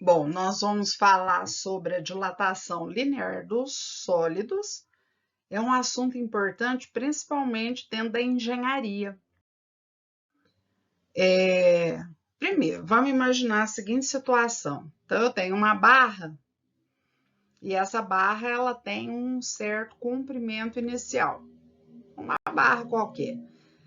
Bom, nós vamos falar sobre a dilatação linear dos sólidos. É um assunto importante, principalmente dentro da engenharia. Primeiro, vamos imaginar a seguinte situação. Então, eu tenho uma barra e essa barra ela tem um certo comprimento inicial, uma barra qualquer.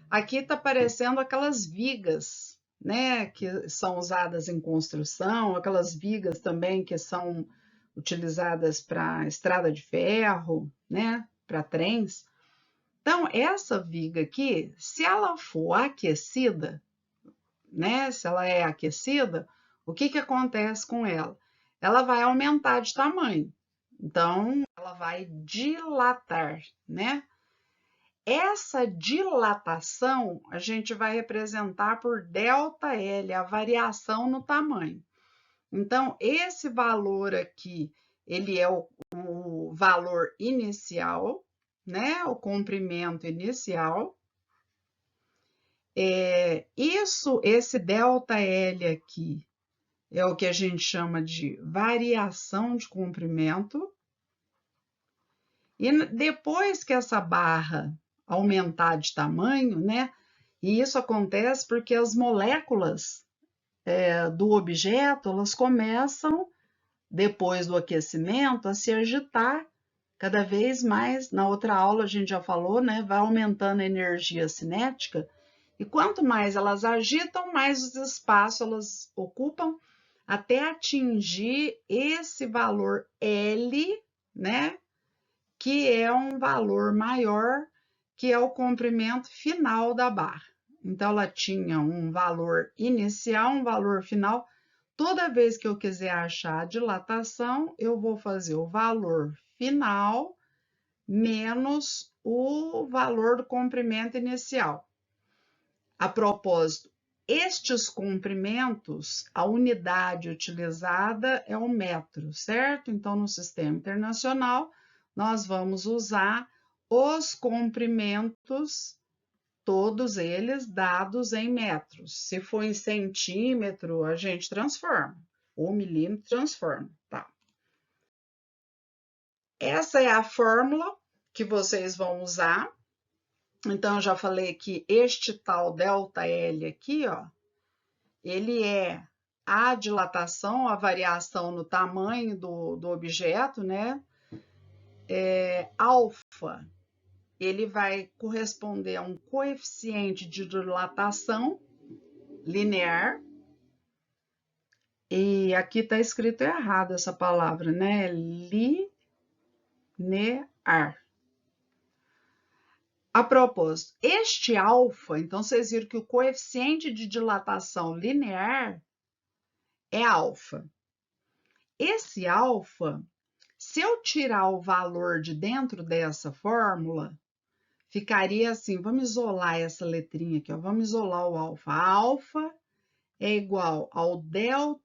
Aqui está aparecendo aquelas vigas, né, que são usadas em construção, aquelas vigas também que são utilizadas para estrada de ferro, né, para trens. Então, essa viga aqui, se ela for aquecida, né, se ela é aquecida, o que que acontece com ela? Ela vai aumentar de tamanho. Então, ela vai dilatar, né? Essa dilatação a gente vai representar por ΔL, a variação no tamanho. Então, esse valor aqui, ele é o valor inicial, né? O comprimento inicial. Esse ΔL aqui é o que a gente chama de variação de comprimento. E depois que essa barra aumentar de tamanho, né? E isso acontece porque as moléculas do objeto, elas começam, depois do aquecimento, a se agitar cada vez mais. Na outra aula a gente já falou, né? Vai aumentando a energia cinética. E quanto mais elas agitam, mais os espaços elas ocupam até atingir esse valor L, né? Que é um valor maior, que é o comprimento final da barra. Então, ela tinha um valor inicial, um valor final. Toda vez que eu quiser achar a dilatação, eu vou fazer o valor final menos o valor do comprimento inicial. A propósito, estes comprimentos, a unidade utilizada é o metro, certo? Então, no sistema internacional, nós vamos usar os comprimentos, todos eles dados em metros. Se for em centímetro, a gente transforma, ou milímetro transforma, tá? Essa é a fórmula que vocês vão usar. Então, eu já falei que este tal ΔL aqui, ó, ele é a dilatação, a variação no tamanho do objeto, né? Alfa, ele vai corresponder a um coeficiente de dilatação linear. E aqui está escrito errado essa palavra, né? Linear. A propósito, este alfa, então vocês viram que o coeficiente de dilatação linear é alfa. Esse alfa, se eu tirar o valor de dentro dessa fórmula, ficaria assim, vamos isolar essa letrinha aqui, ó, vamos isolar o alfa. A alfa é igual ao ΔL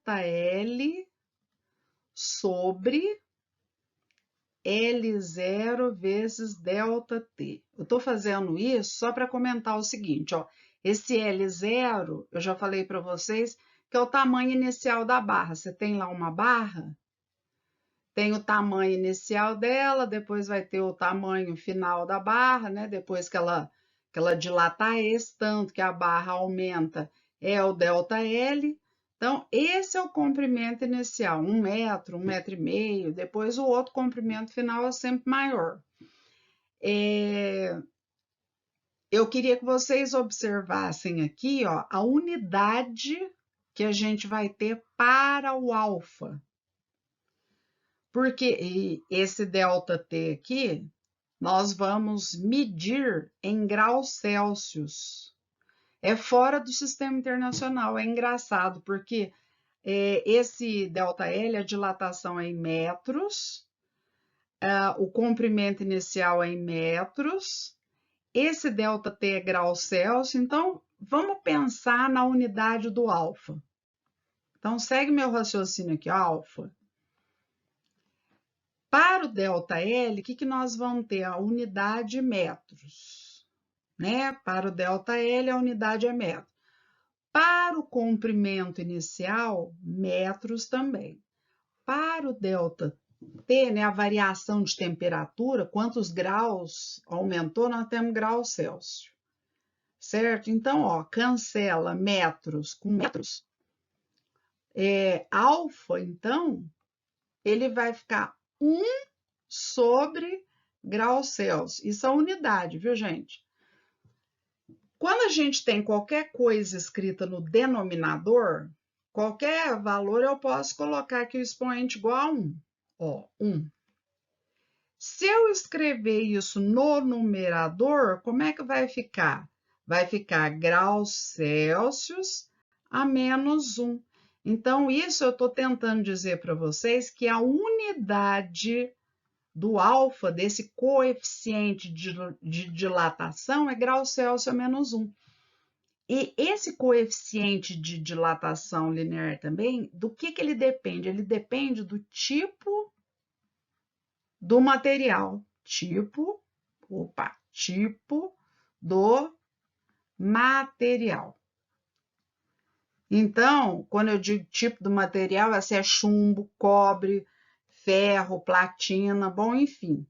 sobre L0 vezes ΔT. Eu estou fazendo isso só para comentar o seguinte, ó, esse L0, eu já falei para vocês, que é o tamanho inicial da barra. Você tem lá uma barra, tem o tamanho inicial dela, depois vai ter o tamanho final da barra, né? Depois que ela dilatar esse tanto que a barra aumenta, é o ΔL. Então, esse é o comprimento inicial, 1 metro e meio, depois o outro comprimento final é sempre maior. Eu queria que vocês observassem aqui, ó, a unidade que a gente vai ter para o alfa. Porque esse ΔT aqui, nós vamos medir em graus Celsius. É fora do sistema internacional, é engraçado, porque esse ΔL, a dilatação é em metros, o comprimento inicial é em metros, esse ΔT é graus Celsius, então vamos pensar na unidade do alfa. Então, segue meu raciocínio aqui, alfa. Para o ΔL, o que nós vamos ter? A unidade metros, né? Para o ΔL, a unidade é metro. Para o comprimento inicial, metros também. Para o ΔT, né, a variação de temperatura, quantos graus aumentou, nós temos graus Celsius. Certo? Então, ó, cancela metros com metros. Alfa, então, ele vai ficar 1 sobre graus Celsius. Isso é a unidade, viu, gente? Quando a gente tem qualquer coisa escrita no denominador, qualquer valor eu posso colocar aqui o expoente igual a 1. Ó, 1. Se eu escrever isso no numerador, como é que vai ficar? Vai ficar graus Celsius a menos 1. Então, isso eu estou tentando dizer para vocês que a unidade do alfa, desse coeficiente de dilatação, é graus Celsius a menos 1. E esse coeficiente de dilatação linear também, do que ele depende? Ele depende do tipo do material. Tipo do material. Então, quando eu digo tipo do material, se é chumbo, cobre, ferro, platina, bom, enfim.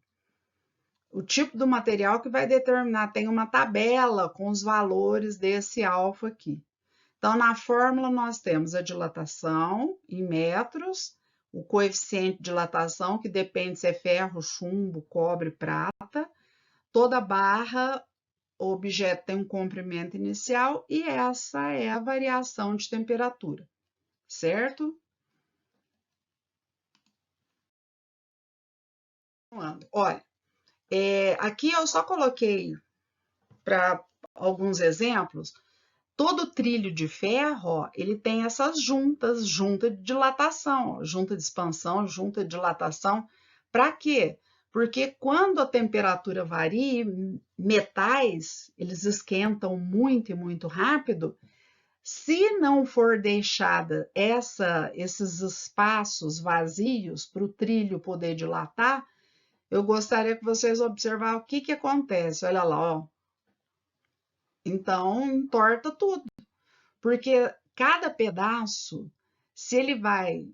O tipo do material que vai determinar, tem uma tabela com os valores desse alfa aqui. Então, na fórmula, nós temos a dilatação em metros, o coeficiente de dilatação, que depende se é ferro, chumbo, cobre, prata. Toda barra, o objeto tem um comprimento inicial e essa é a variação de temperatura, certo? Olha, aqui eu só coloquei para alguns exemplos. Todo trilho de ferro, ó, ele tem essas juntas, junta de dilatação, ó, junta de expansão, junta de dilatação. Para quê? Porque quando a temperatura varia, metais, eles esquentam muito e muito rápido. Se não for deixada esses espaços vazios para o trilho poder dilatar, eu gostaria que vocês observassem o que acontece. Olha lá, ó. Então, entorta tudo. Porque cada pedaço, se ele vai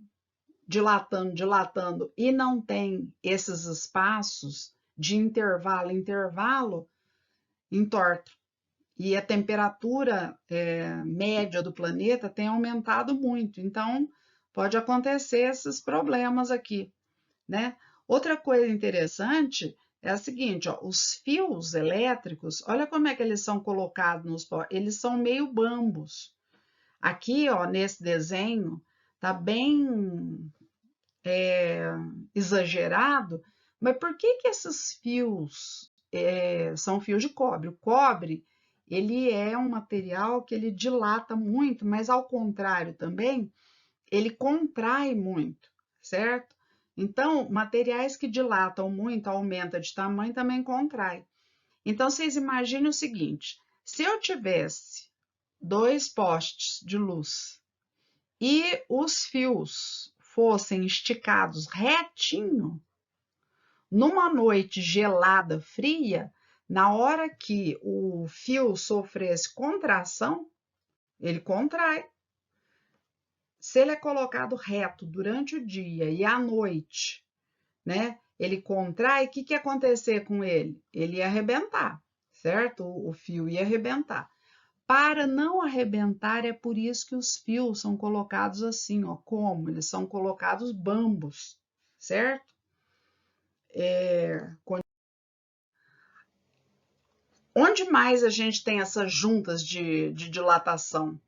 dilatando e não tem esses espaços de intervalo em intervalo, entorta. E a temperatura média do planeta tem aumentado muito. Então, pode acontecer esses problemas aqui, né? Outra coisa interessante é a seguinte, ó, os fios elétricos, olha como é que eles são colocados nos postes, eles são meio bambos. Aqui, ó, nesse desenho, tá bem exagerado, mas por que esses fios são fios de cobre? O cobre, ele é um material que ele dilata muito, mas ao contrário também, ele contrai muito, certo? Então, materiais que dilatam muito, aumenta de tamanho, também contrai. Então, vocês imaginem o seguinte, se eu tivesse 2 postes de luz e os fios fossem esticados retinho, numa noite gelada, fria, na hora que o fio sofresse contração, ele contrai. Se ele é colocado reto durante o dia e à noite, né, ele contrai, o que ia acontecer com ele? Ele ia arrebentar, certo? O fio ia arrebentar. Para não arrebentar, é por isso que os fios são colocados assim, ó, como? Eles são colocados bambos, certo? Onde mais a gente tem essas juntas de dilatação?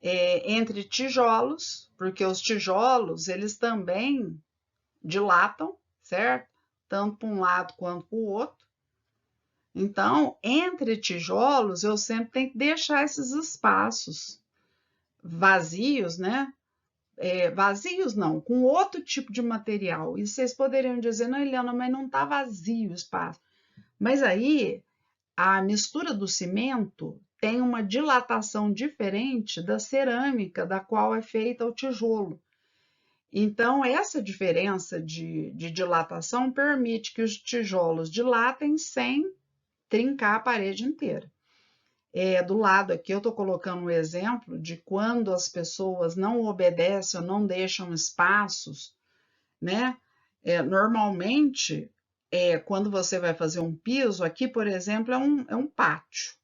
Entre tijolos, porque os tijolos, eles também dilatam, certo? Tanto para um lado quanto para o outro. Então, entre tijolos, eu sempre tenho que deixar esses espaços vazios, né? Vazios não, com outro tipo de material. E vocês poderiam dizer, não, Eliana, mas não está vazio o espaço. Mas aí, a mistura do cimento tem uma dilatação diferente da cerâmica, da qual é feita o tijolo. Então, essa diferença de dilatação permite que os tijolos dilatem sem trincar a parede inteira. Do lado aqui eu estou colocando um exemplo de quando as pessoas não obedecem ou não deixam espaços, né? Normalmente, quando você vai fazer um piso, aqui, por exemplo, é um pátio,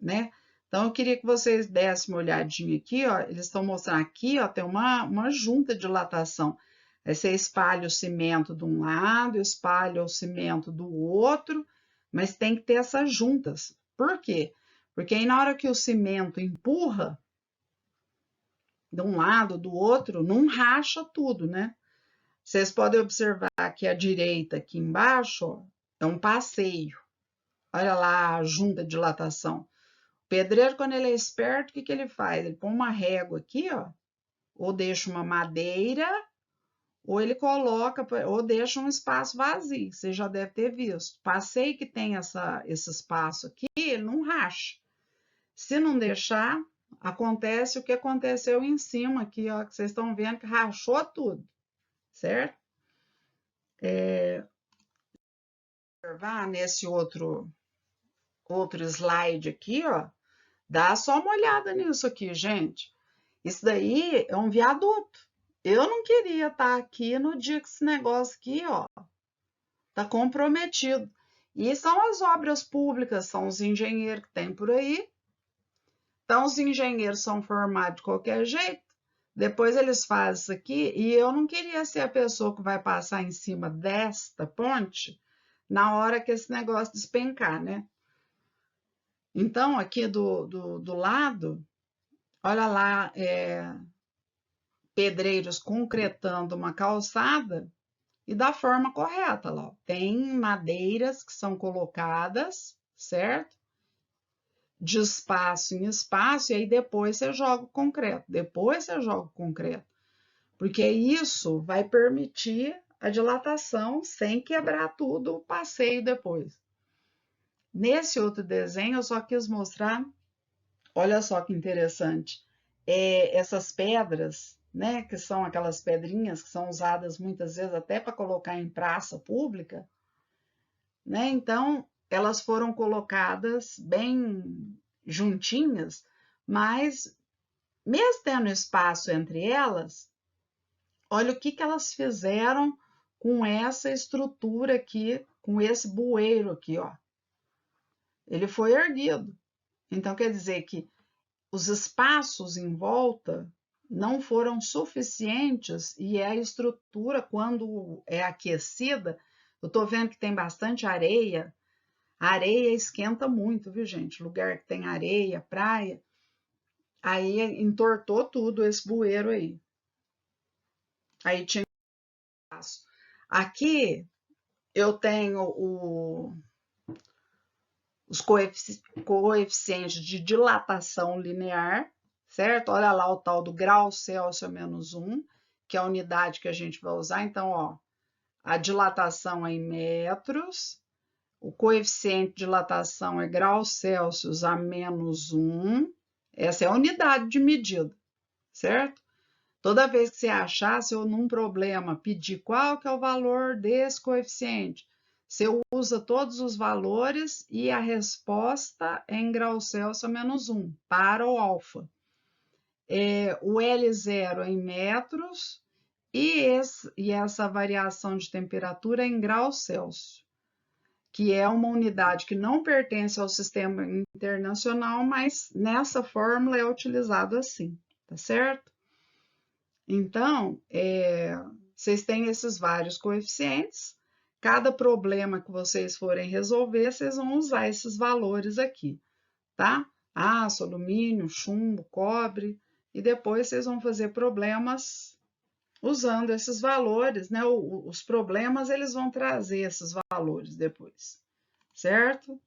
né? Então, eu queria que vocês dessem uma olhadinha aqui, ó. Eles estão mostrando aqui, ó, tem uma junta de dilatação. Aí você espalha o cimento de um lado, espalha o cimento do outro, mas tem que ter essas juntas. Por quê? Porque aí na hora que o cimento empurra de um lado, do outro, não racha tudo, né? Vocês podem observar que a direita aqui embaixo, ó, é um passeio. Olha lá a junta de dilatação. O pedreiro, quando ele é esperto, o que ele faz? Ele põe uma régua aqui, ó, ou deixa uma madeira, ou ele coloca, ou deixa um espaço vazio. Você já deve ter visto. Passeio que tem esse espaço aqui, ele não racha. Se não deixar, acontece o que aconteceu em cima aqui, ó, que vocês estão vendo que rachou tudo, certo? Observar nesse outro slide aqui, ó, dá só uma olhada nisso aqui, gente. Isso daí é um viaduto. Eu não queria estar aqui no dia que esse negócio aqui, ó, tá comprometido. E são as obras públicas, são os engenheiros que tem por aí. Então, os engenheiros são formados de qualquer jeito. Depois eles fazem isso aqui, e eu não queria ser a pessoa que vai passar em cima desta ponte na hora que esse negócio despencar, né? Então, aqui do lado, olha lá, pedreiros concretando uma calçada e da forma correta lá. Ó. Tem madeiras que são colocadas, certo? De espaço em espaço, e aí depois você joga o concreto. Depois você joga o concreto. Porque isso vai permitir a dilatação sem quebrar tudo o passeio depois. Nesse outro desenho, eu só quis mostrar, olha só que interessante, essas pedras, né, que são aquelas pedrinhas que são usadas muitas vezes até para colocar em praça pública, né? Então, elas foram colocadas bem juntinhas, mas mesmo tendo espaço entre elas, olha o que elas fizeram com essa estrutura aqui, com esse bueiro aqui, ó. Ele foi erguido. Então, quer dizer que os espaços em volta não foram suficientes e a estrutura, quando é aquecida, eu estou vendo que tem bastante areia. A areia esquenta muito, viu, gente? Lugar que tem areia, praia, aí entortou tudo esse bueiro aí. Aí tinha espaço. Aqui eu tenho os coeficientes de dilatação linear, certo? Olha lá o tal do grau Celsius menos 1, que é a unidade que a gente vai usar. Então, ó, a dilatação é em metros, o coeficiente de dilatação é grau Celsius a menos 1, essa é a unidade de medida, certo? Toda vez que você achar, se eu num problema pedir qual que é o valor desse coeficiente, você usa todos os valores e a resposta é em grau Celsius a menos 1, para o alfa. O L0 é em metros e essa variação de temperatura é em grau Celsius, que é uma unidade que não pertence ao sistema internacional, mas nessa fórmula é utilizado assim, tá certo? Então, vocês têm esses vários coeficientes. Cada problema que vocês forem resolver, vocês vão usar esses valores aqui, tá? Aço, alumínio, chumbo, cobre, e depois vocês vão fazer problemas usando esses valores, né? Os problemas, eles vão trazer esses valores depois, certo?